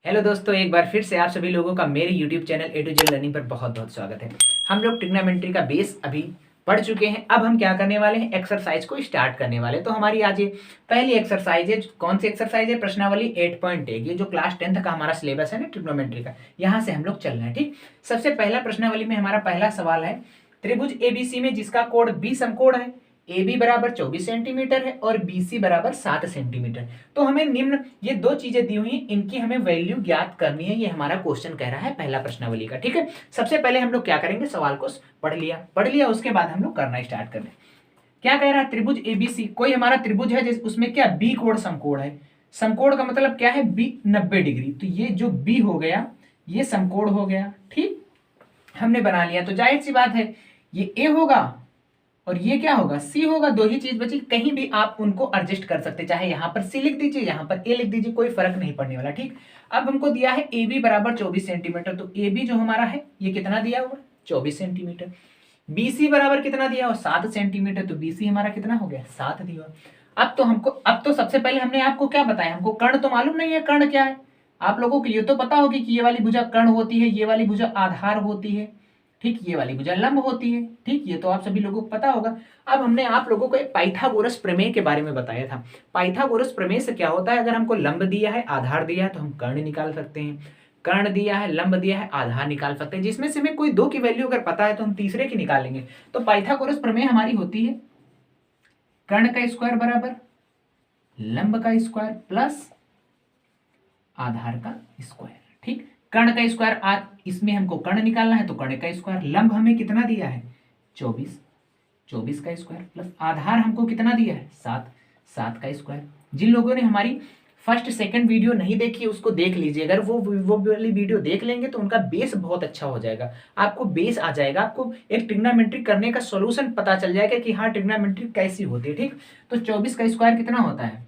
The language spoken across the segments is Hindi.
हेलो दोस्तों, एक बार फिर से आप सभी लोगों का मेरे YouTube channel A to Z learning पर बहुत बहुत स्वागत है। हम लोग ट्रिग्नोमेट्री का बेस अभी पढ़ चुके हैं। अब हम क्या करने वाले हैं, एक्सरसाइज को स्टार्ट करने वाले हैं। तो हमारी आज ये पहली एक्सरसाइज है। कौन सी एक्सरसाइज है? प्रश्नावली 8.1। ये जो क्लास 10th का हमारा सिलेबस है ना ट्रिग्नोमेट्री का, यहाँ से हम लोग चल रहे हैं। ठीक, सबसे पहला प्रश्नावली में हमारा पहला सवाल है, त्रिभुज एबीसी में जिसका कोण बी समकोण है, ए बी बराबर 24 सेंटीमीटर है और बी सी बराबर 7 सेंटीमीटर। तो हमें निम्न ये दो चीजें दी हुई हैं, इनकी हमें वैल्यू ज्ञात करनी है। ये हमारा क्वेश्चन कह रहा है पहला प्रश्नावली का। ठीक है, सबसे पहले हम लोग क्या करेंगे, सवाल को पढ़ लिया उसके बाद हम लोग करना स्टार्ट करें। क्या कह रहा है, त्रिभुज एबीसी, कोई हमारा त्रिभुज है उसमें क्या बी कोण समकोण है। समकोण का मतलब क्या है, बी 90 डिग्री। तो ये जो बी हो गया ये समकोण हो गया। ठीक, हमने बना लिया। तो जाहिर सी बात है ये ए होगा और ये क्या होगा, सी होगा। दो ही चीज बची, कहीं भी आप उनको एडजस्ट कर सकते, चाहे यहां पर सी लिख दीजिए, यहां पर ए लिख दीजिए, कोई फर्क नहीं पड़ने वाला। ठीक, अब हमको दिया है ए बी बराबर 24 सेंटीमीटर। तो ए बी जो हमारा है ये कितना दिया हुआ, 24 सेंटीमीटर। बी सी बराबर कितना दिया हुआ, 7 सेंटीमीटर। तो बी सी हमारा कितना हो गया, 7 दिया हुआ। अब तो सबसे पहले हमने आपको क्या बताया, हमको कर्ण तो मालूम नहीं है, कर्ण क्या है। आप लोगों को ये तो पता होगी कि ये वाली भुजा कर्ण होती है, ये वाली भुजा आधार होती है। ठीक, ये वाली भुजा लंब होती है। ठीक, ये तो आप सभी लोगों को पता होगा। अब हमने आप लोगों को एक पाइथागोरस प्रमेय के बारे में बताया था। पाइथागोरस प्रमेय से क्या होता है, अगर हमको लंब दिया है, आधार दिया है, तो हम कर्ण निकाल सकते हैं। कर्ण दिया है, लंब दिया है, आधार निकाल सकते हैं। जिसमें से हमें कोई दो की वैल्यू अगर पता है तो हम तीसरे की निकालेंगे। तो पाइथागोरस प्रमेय हमारी होती है कर्ण का स्क्वायर बराबर लंब का स्क्वायर प्लस आधार का स्क्वायर। ठीक, कर्ण का स्क्वायर, इसमें हमको कर्ण निकालना है तो कर्ण का स्क्वायर, लंब हमें कितना दिया है 24, 24 का स्क्वायर प्लस आधार हमको कितना दिया है 7, 7 का स्क्वायर। जिन लोगों ने हमारी फर्स्ट सेकंड वीडियो नहीं देखी उसको देख लीजिए। अगर वो वाली वीडियो देख लेंगे तो उनका बेस बहुत अच्छा हो जाएगा, आपको बेस आ जाएगा, आपको एक ट्रिग्नोमेट्री करने का सॉल्यूशन पता चल जाएगा कि हाँ ट्रिग्नोमेट्री कैसी होती है। ठीक, तो 24 का स्क्वायर कितना होता है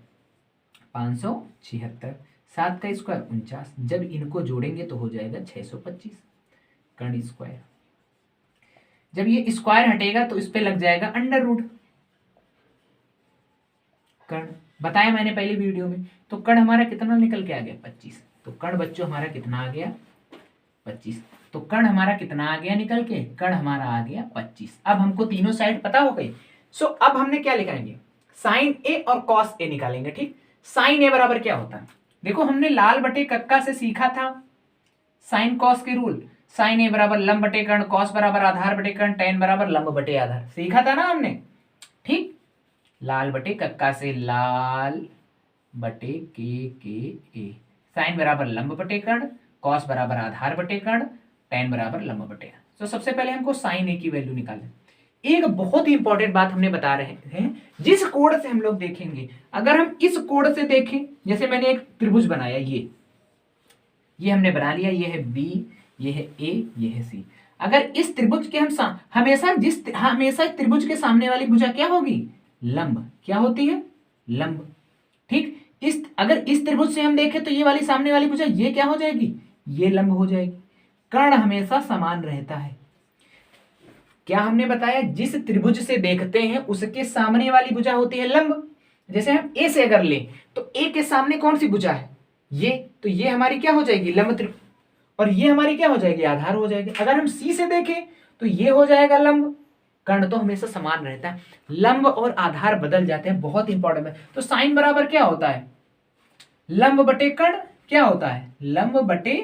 576, 7 का स्क्वायर 49, जब इनको जोड़ेंगे तो हो जाएगा 625 कर्ण स्क्वायर। जब ये स्क्वायर हटेगा तो इस पे लग जाएगा अंडर रूट। कर्ण बताया मैंने पहली वीडियो में। तो कर्ण हमारा कितना निकल के आ गया 25। तो कर्ण बच्चों हमारा कितना आ गया 25। तो कर्ण हमारा कितना आ गया निकल के, कर्ण हमारा आ गया 25। अब हमको तीनों साइड पता हो गई। सो अब हमने क्या लिखाएंगे, साइन ए और कॉस ए निकालेंगे। ठीक, साइन ए बराबर क्या होता है, देखो हमने लाल बटे कक्का से सीखा था साइन कॉस के रूल। साइन ए बराबर लंब बटे कर्ण, कॉस बराबर आधार बटे कर्ण, टेन बराबर लंब बटे आधार, सीखा था ना हमने। ठीक, लाल बटे कक्का से लाल बटे के ए, साइन बराबर लंब बटे कर्ण, कॉस बराबर आधार बटे कर्ण, टेन बराबर लंब बटे। तो सबसे पहले हमको साइन ए की वैल्यू निकालें। एक बहुत ही इंपॉर्टेंट बात हमने बता रहे हैं, जिस कोण से हम लोग देखेंगे, अगर हम इस कोण से देखें, जैसे मैंने एक त्रिभुज बनाया, ये हमने बना लिया, ये है बी, ये है ए, ये है सी। अगर इस त्रिभुज के हम हमेशा त्रिभुज के सामने वाली भुजा क्या होगी, लंब। क्या होती है, लंब। ठीक, अगर इस त्रिभुज से हम देखें तो ये वाली सामने वाली भुजा ये क्या हो जाएगी, ये लंब हो जाएगी। कर्ण हमेशा समान रहता है। क्या हमने बताया, जिस त्रिभुज से देखते हैं उसके सामने वाली भुजा होती है लंब। जैसे हम ए से अगर लें तो ए के सामने कौन सी भुजा है, ये, तो ये हमारी क्या हो जाएगी, लंब त्रिभुज, और ये हमारी क्या हो जाएगी, आधार हो जाएगी। अगर हम सी से देखें तो ये हो जाएगा लंब। कर्ण तो हमेशा समान रहता है, लंब और आधार बदल जाते हैं, बहुत इंपॉर्टेंट है। तो साइन बराबर क्या होता है, लंब बटे कर्ण, क्या होता है, लंब बटे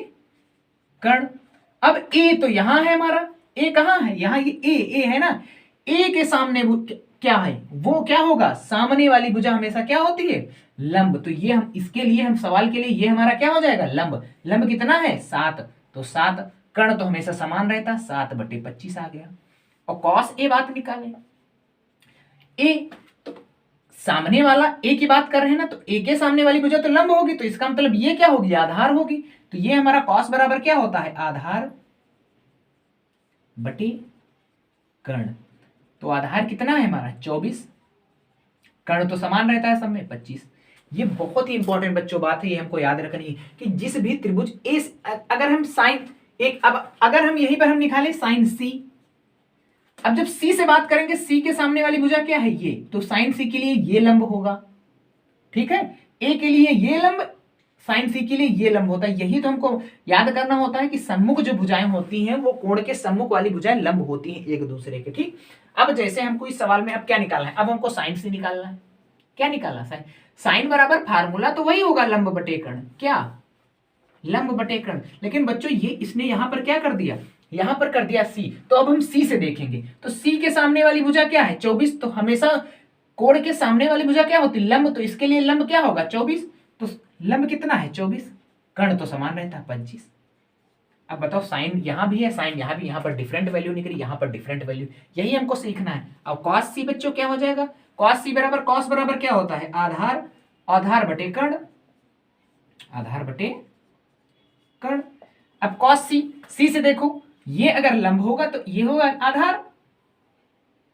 कर्ण। अब ए तो यहां है हमारा, ए कहां है, यहां ये ए है ना, ए के सामने क्या है, वो क्या होगा, सामने वाली भुजा हमेशा क्या होती है, लंब। तो ये हम इसके लिए, हम सवाल के लिए, ये हमारा क्या हो जाएगा, लंब। लंब कितना है 7, तो 7, कर्ण तो हमेशा समान रहता, 7 बटे 25 आ गया। और कॉस ए बात निकाले, ए तो सामने वाला ए की बात कर रहे हैं ना, तो ए के सामने वाली भुजा तो लंब होगी, तो इसका मतलब ये क्या होगी, आधार होगी। तो ये हमारा कॉस बराबर क्या होता है, आधार बटे कर्ण। तो आधार कितना है हमारा 24, कर्ण तो समान रहता है सब में 25। ये बहुत ही इंपॉर्टेंट बच्चों बात है, ये हमको याद रखनी है कि जिस भी त्रिभुज ए, अगर हम साइन एक, अब अगर हम यहीं पर हम निकालें साइन सी, अब जब सी से बात करेंगे, सी के सामने वाली भुजा क्या है ये, तो साइन सी के लिए ये लंब होगा। ठीक है, ए के लिए ये लंब, साइन सी के लिए ये लंब होता है। यही तो हमको याद करना होता है कि सम्मुख जो भुजाएं होती हैं वो कोण के सम्मुख वाली भुजाएं लंब होती हैं एक दूसरे के। ठीक, अब जैसे हमको इस सवाल में अब क्या निकालना है, अब हमको साइन सी निकालना है। क्या निकालना, साइन। साइन बराबर फार्मूला तो वही होगा लंब बटे कर्ण, क्या, लंब बटे कर्ण। लेकिन बच्चों ये इसने यहां पर क्या कर दिया, यहां पर कर दिया सी। तो अब हम सी से देखेंगे तो सी के सामने वाली भुजा क्या है 24। तो हमेशा कोण के सामने वाली भुजा क्या होती है, लंब। तो इसके लिए लंब क्या होगा 24। तो लंब कितना है 24, कर्ण तो समान रहता है 25। अब बताओ साइन यहां भी है, साइन यहां भी, यहां पर डिफरेंट वैल्यू निकली, यहां पर डिफरेंट वैल्यू, यही हमको सीखना है। अब कॉस सी बच्चों क्या हो जाएगा, कॉस सी बराबर, कॉस बराबर क्या होता है आधार, आधार बटे कर्ण, आधार बटे कर्ण। अब कॉस सी, सी से देखो ये अगर लंब होगा तो ये होगा आधार,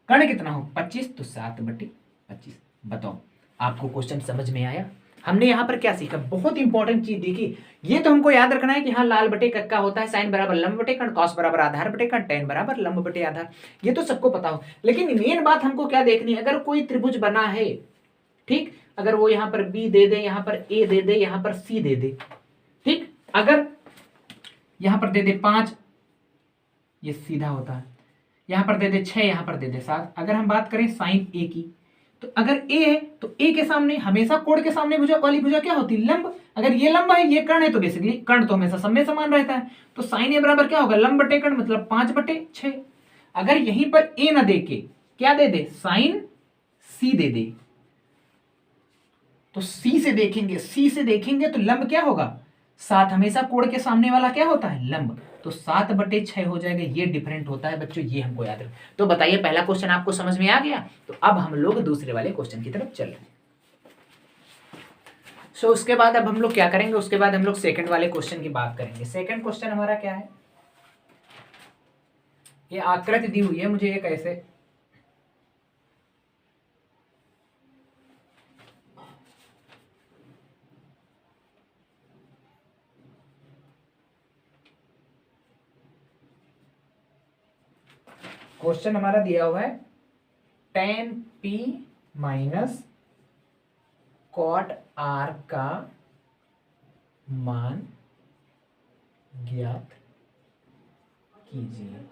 कर्ण कितना हो 25, तो 7 बटे 25। बताओ आपको क्वेश्चन समझ में आया। हमने यहां पर क्या सीखा, बहुत इंपॉर्टेंट चीज देखी। ये तो हमको याद रखना है कि हाँ लाल बटे कक्का होता है, साइन बराबर लंब बटे कर्ण, कॉस बराबर आधार बटे कर्ण, tan बराबर लंब बटे आधार, ये तो सबको पता हो। लेकिन मेन बात हमको क्या देखनी है, अगर कोई त्रिभुज बना है, ठीक, अगर वो यहां पर बी दे दे, यहां पर ए दे दे, यहां पर सी दे दे, ठीक, अगर यहां पर दे दे 5, ये सीधा होता है, यहां पर दे दे 6, यहां पर दे दे 7। अगर हम बात करें साइन ए की, तो अगर ए है तो ए के सामने हमेशा कोण के सामने भुजा वाली भुजा क्या होती है लंब। अगर ये लंब है ये कर्ण है तो बेसिकली कर्ण तो हमेशा सब में समान रहता है। तो साइन ए बराबर क्या होगा लंब बटे कर्ण, मतलब 5 बटे 6। अगर यहीं पर ए ना दे के क्या दे दे साइन सी दे दे, तो सी से देखेंगे, सी से देखेंगे तो लंब क्या होगा 7, हमेशा कोण के सामने वाला क्या होता है लंब, तो 7 बटे 6 हो जाएगा। ये डिफरेंट होता है बच्चों, ये हमको याद रखना। तो बताइए पहला क्वेश्चन आपको समझ में आ गया। तो अब हम लोग दूसरे वाले क्वेश्चन की तरफ चल रहे हैं। सो उसके बाद अब हम लोग क्या करेंगे, उसके बाद हम लोग सेकंड वाले क्वेश्चन की बात करेंगे। सेकंड क्वेश्चन हमारा क्या है, ये आकृति दी हुई है मुझे एक ऐसे, क्वेश्चन हमारा दिया हुआ है tan p minus cot r का मान ज्ञात कीजिए।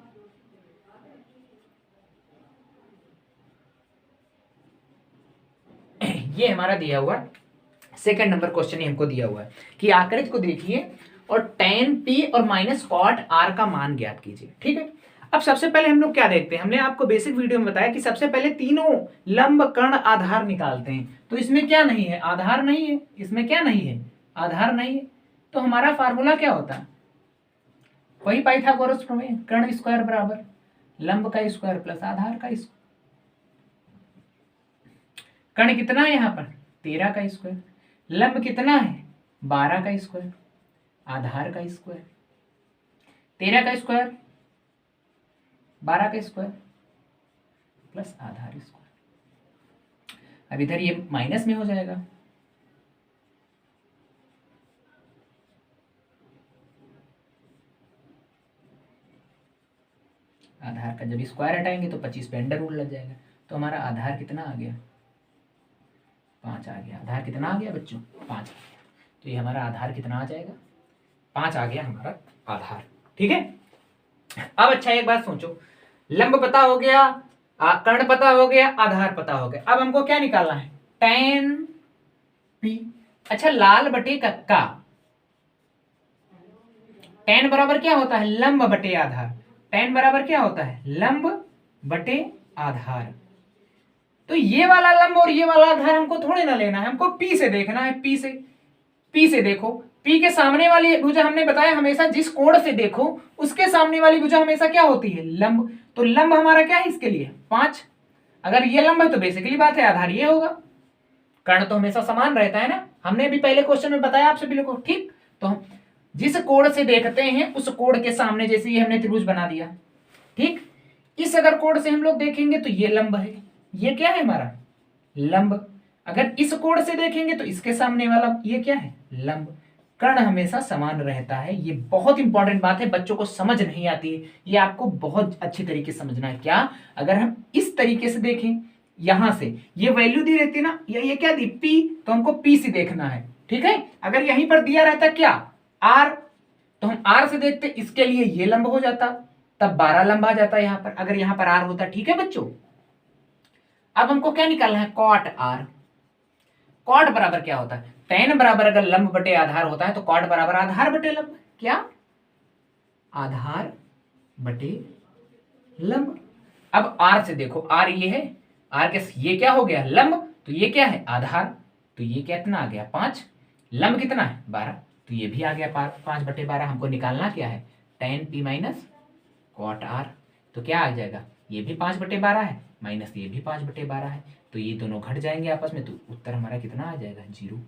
ये हमारा दिया हुआ सेकंड नंबर क्वेश्चन हमको दिया हुआ है कि आकृति को देखिए और tan p और माइनस cot r का मान ज्ञात कीजिए। ठीक है, अब सबसे पहले हम लोग क्या देखते हैं, हमने आपको बेसिक वीडियो में बताया कि सबसे पहले तीनों लंब कर्ण आधार निकालते हैं। तो इसमें क्या नहीं है, आधार नहीं है, इसमें क्या नहीं है, आधार नहीं है। तो हमारा फार्मूला क्या होता है, वही पाइथागोरस प्रमेय, कर्ण स्क्वायर बराबर लंब का स्क्वायर प्लस आधार का स्क्वायर। कर्ण कितना है यहाँ पर 13 का स्क्वायर, लंब कितना है 12 का स्क्वायर, आधार का स्क्वायर, 13 का स्क्वायर 12 का स्क्वायर प्लस आधार स्क्वायर। अब इधर ये माइनस में हो जाएगा, आधार का जब स्क्वायर हटाएंगे तो 25 पे अंडर रूट लग जाएगा। तो हमारा आधार कितना आ गया 5 आ गया। आधार कितना आ गया बच्चों 5 आ गया। तो ये हमारा आधार कितना आ जाएगा 5 आ गया हमारा आधार। ठीक है, अब अच्छा एक बात सोचो, लंब पता हो गया, कर्ण पता हो गया, आधार पता हो गया। अब हमको क्या निकालना है tan p। अच्छा लाल बटे कक्का, tan बराबर क्या होता है लंब बटे आधार, tan बराबर क्या होता है लंब बटे आधार। तो ये वाला लंब और ये वाला आधार हमको थोड़े ना लेना है, हमको p से देखना है। p से देखो, p के सामने वाली भुजा हमने बताया हमेशा जिस कोण से देखो उसके सामने वाली भुजा हमेशा क्या होती है लंब। तो लंब हमारा क्या है इसके लिए 5। अगर ये लंब है तो बेसिकली बात है आधार ये होगा। कर्ण तो हमेशा समान रहता है ना, हमने अभी पहले क्वेश्चन में बताया आप सभी लोगों को। ठीक, तो हम जिस कोण से देखते हैं उस कोण के सामने, जैसे ये हमने त्रिभुज बना दिया, ठीक, इस अगर कोण से हम लोग देखेंगे तो ये लंब है, ये क्या है हमारा लंब। अगर इस कोण से देखेंगे तो इसके सामने वाला ये क्या है लंब। कर्ण हमेशा समान रहता है, ये बहुत इंपॉर्टेंट बात है, बच्चों को समझ नहीं आती है, ये आपको बहुत अच्छी तरीके से समझना है। क्या, अगर हम इस तरीके से देखें, यहां से ये वैल्यू दी रहती है ना, ये क्या दी p, तो हमको p से देखना है। ठीक है। अगर यहीं पर दिया रहता क्या r, तो हम r से देखते, इसके लिए ये लंब हो जाता, तब 12 लंब आ जाता यहां पर, अगर यहां पर r होता। ठीक है बच्चों, अब हमको क्या निकालना है, कॉट r। कॉट बराबर क्या होता है, tan बराबर अगर लंब बटे आधार होता है तो कॉट बराबर आधार बटे लंब। क्या, आधार बटे लंब। अब r से देखो, r ये है, r के ये क्या हो गया लंब, तो ये क्या है आधार, तो ये कितना आ गया 5, लंब कितना है 12, तो ये भी आ गया 5/12। हमको निकालना क्या है, tan p minus cot r, तो क्या आ जाएगा, ये भी 5/12 है माइनस ये भी 5/12 है, तो ये दोनों घट जाएंगे आपस में, तो उत्तर हमारा कितना आ जाएगा 0।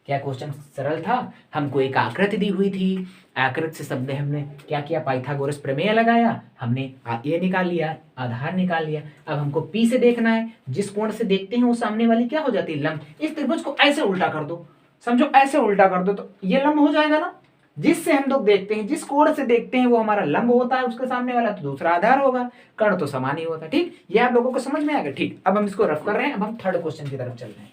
क्या क्वेश्चन सरल था। हमको एक आकृति दी हुई थी, आकृति से सबने हमने क्या किया, पाइथागोरस प्रमेय लगाया, हमने ये निकाल लिया, आधार निकाल लिया। अब हमको पी से देखना है, जिस कोण से देखते हैं वो सामने वाली क्या हो जाती है लंब। इस त्रिभुज को ऐसे उल्टा कर दो, समझो ऐसे उल्टा कर दो, तो ये लंब हो जाएगा ना, जिससे हम लोग देखते हैं, जिस कोण से देखते हैं वो हमारा लंब होता है, उसके सामने वाला तो दूसरा आधार होगा, कर्ण तो समान ही होता है। ठीक, ये आप लोगों को समझ में आ गया। ठीक, अब हम इसको रफ कर रहे हैं, अब हम थर्ड क्वेश्चन की तरफ चल रहे हैं।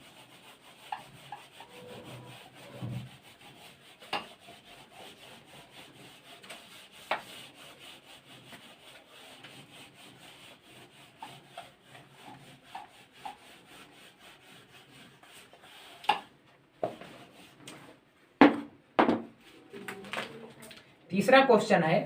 तीसरा क्वेश्चन है,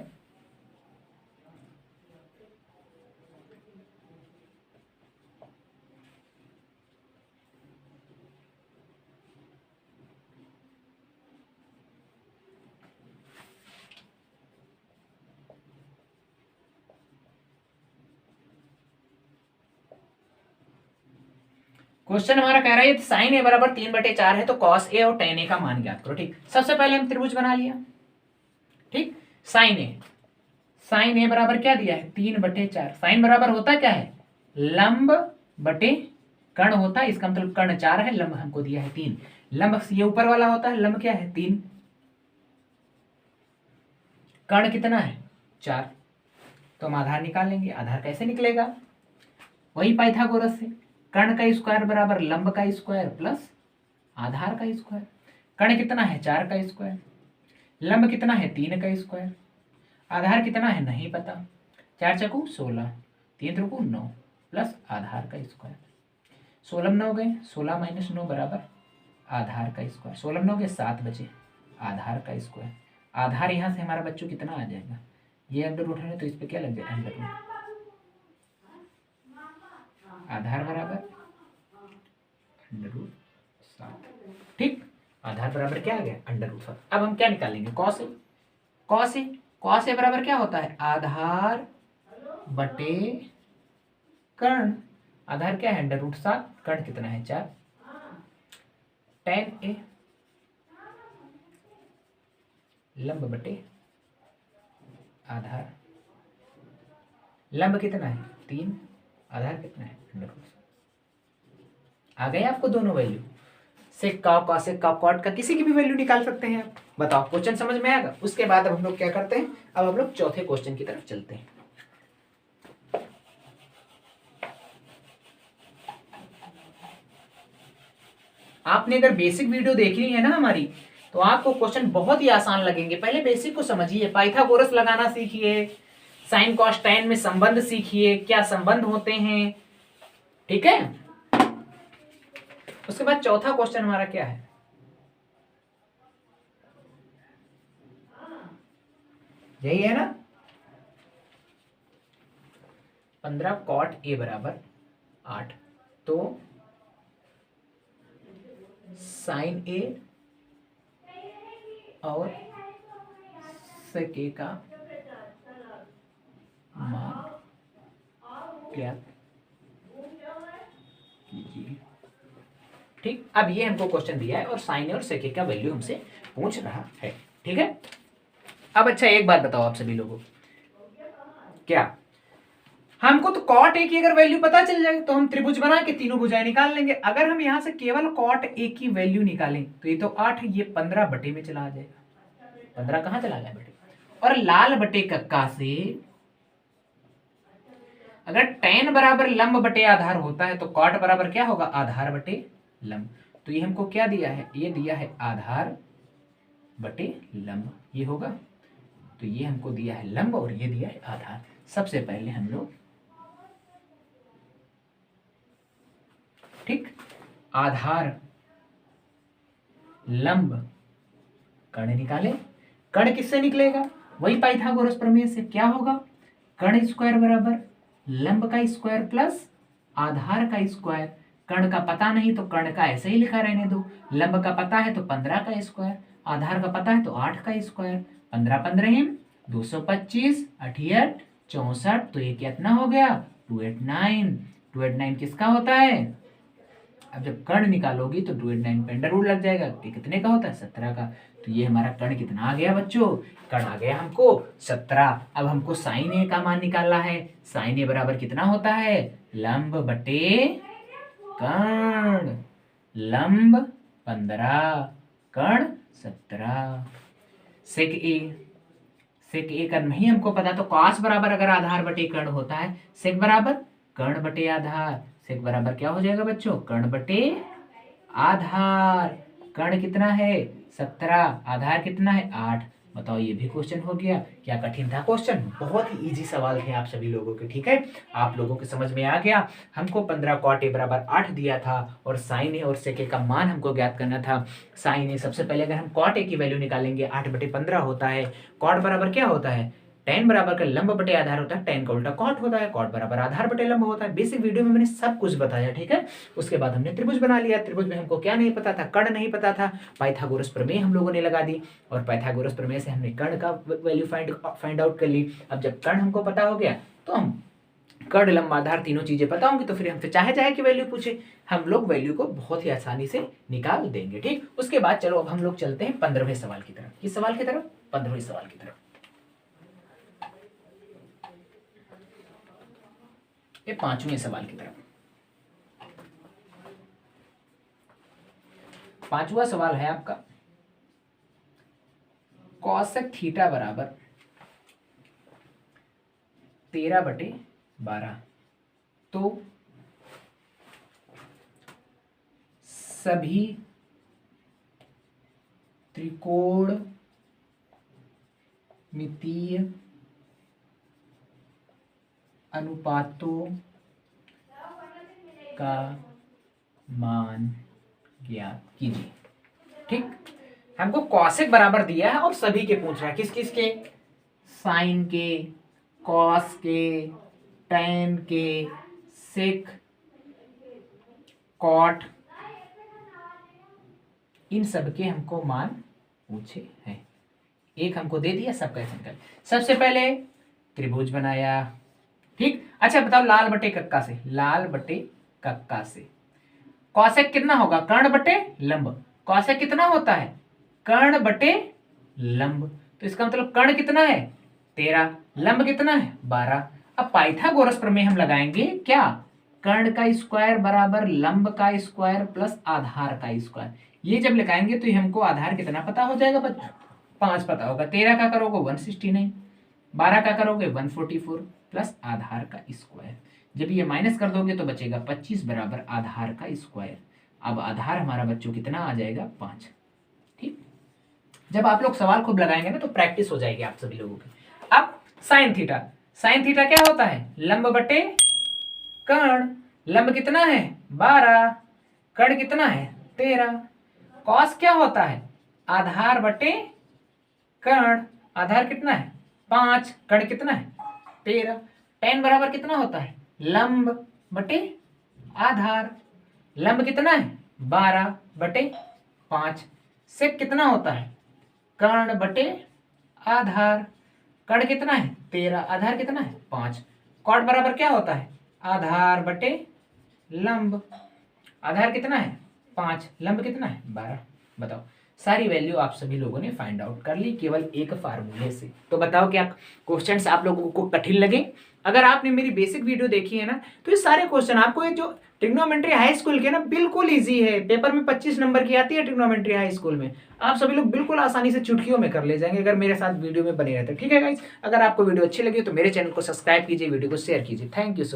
क्वेश्चन हमारा कह रहा है साइन ए बराबर 3/4 है तो कॉस ए और टेन ए का मान ज्ञात करो। ठीक, सबसे पहले हम त्रिभुज बना लिया। ठीक, साइन ए बराबर क्या दिया है 3/4, साइन बराबर होता क्या है लंब बटे कर्ण होता है, इसका मतलब कर्ण 4 है, लंब हमको दिया है 3, लंब ये ऊपर वाला होता है, लंब क्या है 3, कर्ण कितना है 4, तो हम आधार निकाल लेंगे। आधार कैसे निकलेगा, वही पाइथागोरस से, कर्ण का स्क्वायर बराबर लंब का स्क्वायर प्लस आधार का स्क्वायर। कर्ण कितना है 4 का स्क्वायर, लंब कितना है 3 का स्क्वायर, आधार कितना है नहीं पता, 4 चकू 16, 3 त्रिकू 9 प्लस आधार का स्क्वायर, 16 9 गए 16 माइनस 9 बराबर आधार का स्क्वायर, 16 9 गए 7 बचे आधार का स्क्वायर। आधार यहाँ से हमारा बच्चों कितना आ जाएगा, ये अंडर रूट है तो इस पर क्या लग जाए अंडर रूट, आधार बराबर अंडर रूट 7। ठीक, आधार बराबर क्या आ गया अंडर रूट 7। अब हम क्या निकालेंगे, कॉस ए। कॉस ए बराबर क्या होता है आधार बटे कर्ण, आधार क्या है अंडर रूट 7, कर्ण कितना है 4, tan ए लंब बटे आधार, लंब कितना है 3, आधार कितना है अंडर रूट। आ गए आपको दोनों वैल्यू, सेक का कॉसेक का कॉट का किसी की भी वैल्यू निकाल सकते हैं आप। बताओ क्वेश्चन समझ में आएगा। उसके बाद अब हम लोग क्या करते हैं, अब हम लोग चौथे क्वेश्चन की तरफ चलते हैं। आपने अगर बेसिक वीडियो देखनी है ना हमारी, तो आपको क्वेश्चन बहुत ही आसान लगेंगे। पहले बेसिक को समझिए, पाइथागोरस लगाना सीखिए, साइन कॉस टैन में संबंध सीखिए, क्या संबंध होते हैं। ठीक है, उसके बाद चौथा क्वेश्चन हमारा क्या है, यही है ना, 15 कॉट ए बराबर 8, तो साइन ए और सेक ए का मान ज्ञात कीजिए। ठीक, अब ये हमको क्वेश्चन दिया है और साइन ए और सेक ए का वैल्यू हमसे पूछ रहा है। ठीक है, अब अच्छा एक बात बताओ आप सभी लोगों, क्या हमको तो कॉट ए की अगर वैल्यू पता चल जाए तो हम त्रिभुज बना के तीनों भुजाएं निकाल लेंगे। अगर हम यहां से केवल कॉट ए की वैल्यू निकालें तो ये तो 8 है, ये 15 बटे में चला जाएगा, 15 कहां चला गया बटे, और लाल बटे कक्का से अगर tan बराबर लंब बटे आधार होता है तो कॉट बराबर क्या होगा आधार बटे लंब। तो ये हमको क्या दिया है, ये दिया है आधार बटे लंब, ये होगा। तो ये हमको दिया है लंब और ये दिया है आधार। सबसे पहले हम लोग ठीक आधार लंब कर्ण निकाले। कर्ण किससे निकलेगा, वही पाइथागोरस प्रमेय से। क्या होगा, कर्ण स्क्वायर बराबर लंब का स्क्वायर प्लस आधार का स्क्वायर। कर्ण का पता नहीं तो कर्ण का ऐसे ही लिखा रहने दो। लंब का पता है तो 15 का स्क्वायर, आधार का पता है तो 8 का स्क्वायर। 15 15 225, 88 64। तो ये कितना हो गया, 289। 289 किसका होता है, अब जब कर्ण निकालोगी तो 289 पे अंडर रूट लग जाएगा। ये कितने का होता है, 17 का। तो ये हमारा कर्ण कितना आ गया बच्चों, कर्ण आ गया हमको 17। अब हमको साइन ए का मान निकालना है। साइन ए बराबर कितना होता है, लंब बटे कर्ण। लंब 15, कर्ण 17। सेक ए का नहीं हमको पता, तो कॉस बराबर अगर आधार बटे कर्ण होता है, सेक बराबर कर्ण बटे आधार। सेक बराबर क्या हो जाएगा बच्चों, कर्ण बटे आधार। कर्ण कितना है 17, आधार कितना है 8। बताओ ये भी क्वेश्चन हो गया। क्या कठिन था क्वेश्चन, बहुत ही इजी सवाल थे आप सभी लोगों के। ठीक है, आप लोगों के समझ में आ गया। हमको 15 कॉट ए बराबर 8 दिया था और साइन ए और सेक ए का मान हमको ज्ञात करना था। साइन ए सबसे पहले अगर हम कॉट ए की वैल्यू निकालेंगे 8 बटे 15 होता है। कॉट बराबर क्या होता है, tan बराबर का लंब बटे आधार होता है, tan का उल्टा कॉट होता है, कॉट बराबर आधार बटे लंब होता है। बेसिक वीडियो में मैंने सब कुछ बताया। ठीक है, उसके बाद हमने त्रिभुज बना लिया। त्रिभुज में हमको क्या नहीं पता था, कर्ण नहीं पता था। पाइथागोरस प्रमेय हम लोगों ने लगा दी और पाइथागोरस प्रमेय से हमने कर्ण का वैल्यू फाइंड आउट कर ली। अब जब कर्ण हमको पता हो गया तो हम कर्ण लंब आधार तीनों चीजें पता होंगी, तो फिर हमसे चाहे की वैल्यू पूछे, हम लोग वैल्यू को बहुत ही आसानी से निकाल देंगे। ठीक, उसके बाद चलो अब हम लोग चलते हैं 15वें सवाल की तरफ। किस सवाल की तरफ, 15वें सवाल की तरफ। ये 5वें सवाल की तरफ। 5वां सवाल है आपका, कॉसेक थीटा बराबर 13/12। तो सभी त्रिकोणमितीय अनुपातों का मान ज्ञात कीजिए। ठीक, हमको कॉसेक बराबर दिया है और सभी के पूछ रहा है। किस किस के, साइन के, कॉस के, टैन के, सेक, कॉट, इन सब के हमको मान पूछे हैं। एक हमको दे दिया, सबका निकाल। सबसे पहले त्रिभुज बनाया। ठीक, अच्छा बताओ लाल बटे कक्का से, लाल बटे कक्का से कॉसेक कितना होगा, कर्ण बटे लंब। कॉसेक कितना होता है, कर्ण बटे लंब। तो इसका मतलब कर्ण कितना है 13, लंब कितना है 12। अब पाइथागोरस प्रमेय हम लगाएंगे क्या, कर्ण का स्क्वायर बराबर लंब का स्क्वायर प्लस आधार का स्क्वायर। ये जब लगाएंगे तो हमको आधार कितना पता हो जाएगा बच्चों, 5 पता होगा। 13 का करोगे 169, 12 का करोगे 144 प्लस आधार का स्क्वायर। जब ये माइनस कर दोगे तो बचेगा 25 बराबर आधार का स्क्वायर। अब आधार हमारा बच्चों कितना आ जाएगा 5। ठीक, जब आप लोग सवाल खूब लगाएंगे ना तो प्रैक्टिस हो जाएगी आप सभी लोगों की। अब साइन थीटा, साइन थीटा क्या होता है, लंब बटे कर्ण। लंब कितना है 12, कर्ण कितना है 13। कॉस क्या होता है, आधार बटे कर्ण। आधार कितना है 5, कर्ण कितना है 13। tan बराबर कितना होता है, लंब बटे आधार। लंब कितना है 12 बटे 5। सेक कितना होता है, कर्ण बटे आधार। कर्ण कितना है 13, आधार कितना है 5। कॉट बराबर क्या होता है, आधार बटे लंब। आधार कितना है 5, लंब कितना है 12। बताओ, सारी वैल्यू आप सभी लोगों ने फाइंड आउट कर ली केवल एक फार्मूले से। तो बताओ क्या क्वेश्चंस आप लोगों को कठिन लगे। अगर आपने मेरी बेसिक वीडियो देखी है ना तो ये सारे क्वेश्चन आपको, ये जो ट्रिग्नोमेट्री हाई स्कूल के ना बिल्कुल इजी है। पेपर में 25 नंबर की आती है ट्रिग्नोमेट्री हाई स्कूल में, आप सभी लोग बिल्कुल आसानी से चुटकियों में कर ले जाएंगे अगर मेरे साथ वीडियो में बने रहते। ठीक है गाइस, अगर आपको वीडियो अच्छी लगी तो मेरे चैनल को सब्सक्राइब कीजिए, वीडियो को शेयर कीजिए। Thank you.